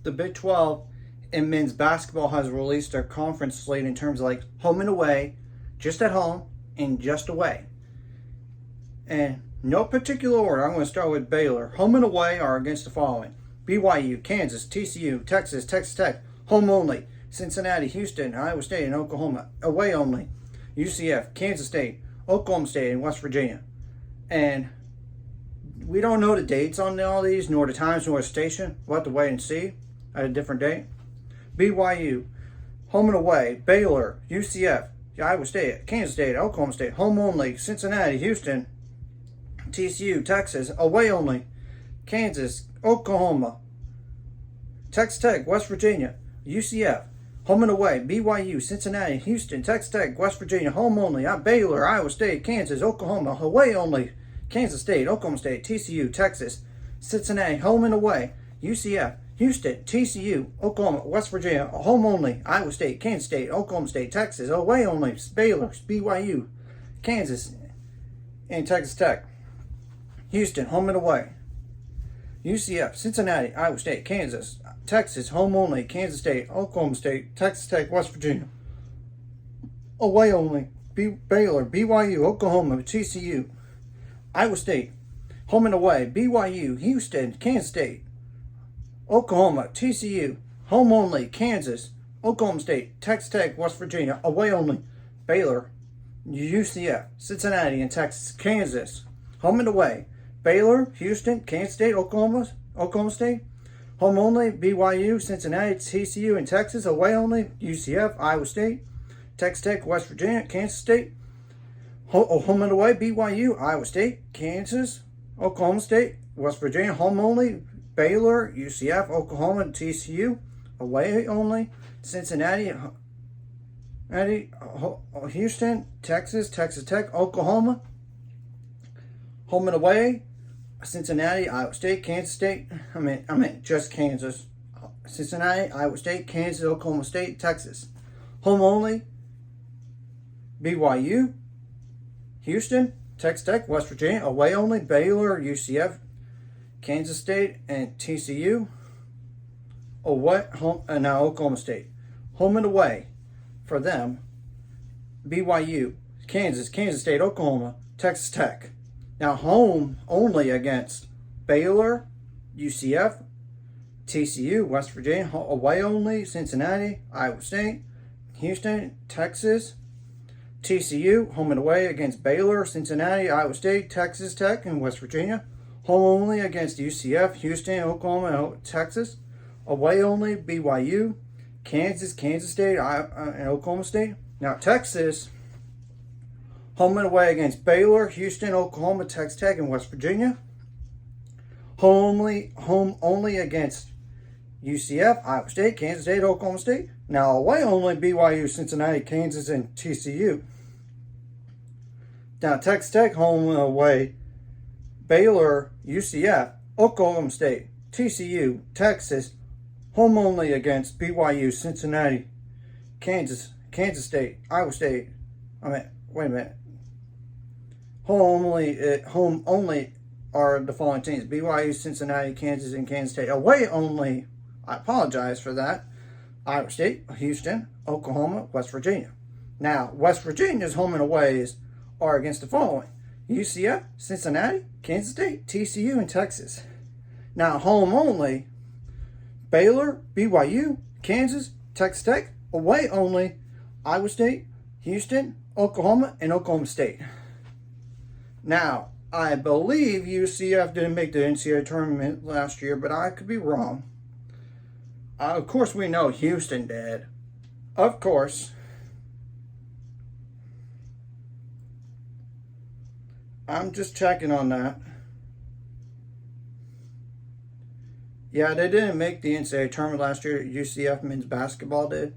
the Big 12 in men's basketball has released their conference slate in terms of like home and away, just at home, and just away. And no particular order. I'm going to start with Baylor. Home and away are against the following: BYU, Kansas, TCU, Texas, Texas Tech. Home only: Cincinnati, Houston, Iowa State, and Oklahoma. Away only: UCF, Kansas State, Oklahoma State, and West Virginia. And we don't know the dates on all these, nor the times, nor the station. We'll have to wait and see at a different date. BYU, home and away: Baylor, UCF, Iowa State, Kansas State, Oklahoma State. Home only: Cincinnati, Houston, TCU, Texas. Away only: Kansas, Oklahoma, Texas Tech, West Virginia, UCF. Home and away: BYU, Cincinnati, Houston, Texas Tech, West Virginia. Home only: Baylor, Iowa State, Kansas, Oklahoma. Away only: Kansas State, Oklahoma State, TCU, Texas, Cincinnati. Home and away: UCF, Houston, TCU, Oklahoma, West Virginia. Home only: Iowa State, Kansas State, Oklahoma State, Texas. Away only: Baylor, BYU, Kansas, and Texas Tech. Houston, home and away: UCF, Cincinnati, Iowa State, Kansas, Texas. Home only: Kansas State, Oklahoma State, Texas Tech, West Virginia. Away only: Baylor, BYU, Oklahoma, TCU, Iowa State. Home and away: BYU, Houston, Kansas State, Oklahoma, TCU. Home only: Kansas, Oklahoma State, Texas Tech, West Virginia. Away only: Baylor, UCF, Cincinnati, and Texas. Kansas. Home and away: Baylor, Houston, Kansas State, Oklahoma State. Home only: BYU, Cincinnati, TCU, and Texas. Away only: UCF, Iowa State, Texas Tech, West Virginia, Kansas State. Home and away: BYU, Iowa State, Kansas, Oklahoma State, West Virginia. Home only: Baylor, UCF, Oklahoma, and TCU. Away only: Cincinnati, Houston, Texas, Texas Tech, Oklahoma. Home and away: Cincinnati, Iowa State, Kansas State. Just Kansas. Cincinnati, Iowa State, Kansas, Oklahoma State, Texas. Home only: BYU, Houston, Texas Tech, West Virginia. Away only: Baylor, UCF, Kansas State, and TCU. And now Oklahoma State. Home and away for them: BYU, Kansas, Kansas State, Oklahoma, Texas Tech. Now home only against Baylor, UCF, TCU, West Virginia. Away only: Cincinnati, Iowa State, Houston, Texas, TCU. Home and away against Baylor, Cincinnati, Iowa State, Texas Tech, and West Virginia. Home only against UCF, Houston, Oklahoma, and Texas. Away only: BYU, Kansas, Kansas State, and Oklahoma State. Now Texas. Home and away against Baylor, Houston, Oklahoma, Texas Tech, and West Virginia. Home only against UCF, Iowa State, Kansas State, Oklahoma State. Now away only: BYU, Cincinnati, Kansas, and TCU. Now Texas Tech. Home and away: Baylor, UCF, Oklahoma State, TCU, Texas. Home only against BYU, Cincinnati, Kansas State, Iowa State. Wait a minute. Home only are the following teams: BYU, Cincinnati, Kansas, and Kansas State. Away only, I apologize for that: Iowa State, Houston, Oklahoma, West Virginia. Now, West Virginia's home and aways are against the following: UCF, Cincinnati, Kansas State, TCU, and Texas. Now, home only: Baylor, BYU, Kansas, Texas Tech. Away only: Iowa State, Houston, Oklahoma, and Oklahoma State. Now, I believe UCF didn't make the NCAA tournament last year, but I could be wrong. Of course, we know Houston did. Of course. I'm just checking on that. Yeah, they didn't make the NCAA tournament last year. UCF men's basketball did.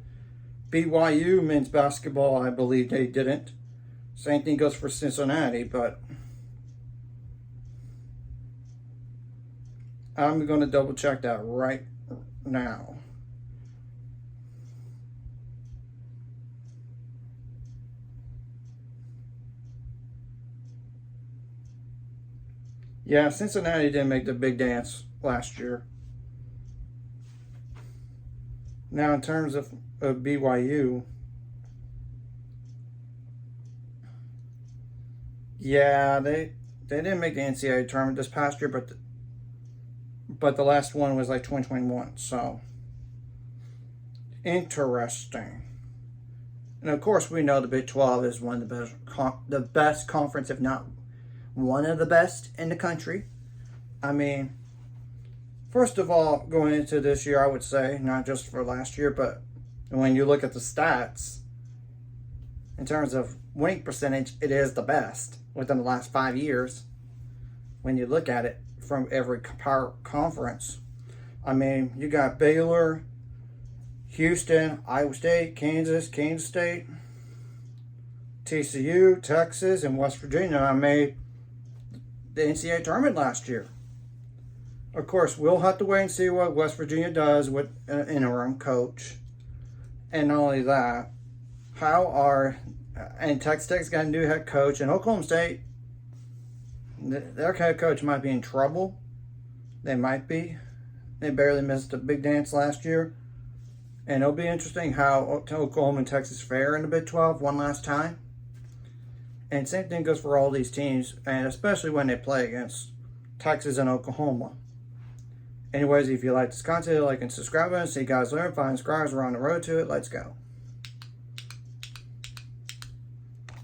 BYU men's basketball, I believe they didn't. Same thing goes for Cincinnati, but I'm going to double check that right now. Yeah, Cincinnati didn't make the big dance last year. Now, in terms of BYU, yeah, they didn't make the NCAA tournament this past year, but the last one was like 2021. So interesting. And of course, we know the Big 12 is one of the best conference, if not one of the best in the country. I mean, first of all, going into this year, I would say, not just for last year, but when you look at the stats, in terms of winning percentage, it is the best within the last 5 years. When you look at it from every power conference, I mean, you got Baylor, Houston, Iowa State, Kansas State, TCU, Texas, and West Virginia. I made the NCAA tournament last year. Of course, we'll have to wait and see what West Virginia does with an interim coach. And not only that, and Texas Tech's got a new head coach, and Oklahoma State, their head coach might be in trouble. They might be. They barely missed a big dance last year. And it'll be interesting how Oklahoma and Texas fare in the Big 12 one last time. And same thing goes for all these teams, and especially when they play against Texas and Oklahoma. Anyways, if you like this content, like and subscribe, and see you guys later. 5 subscribers, we're on the road to it. Let's go.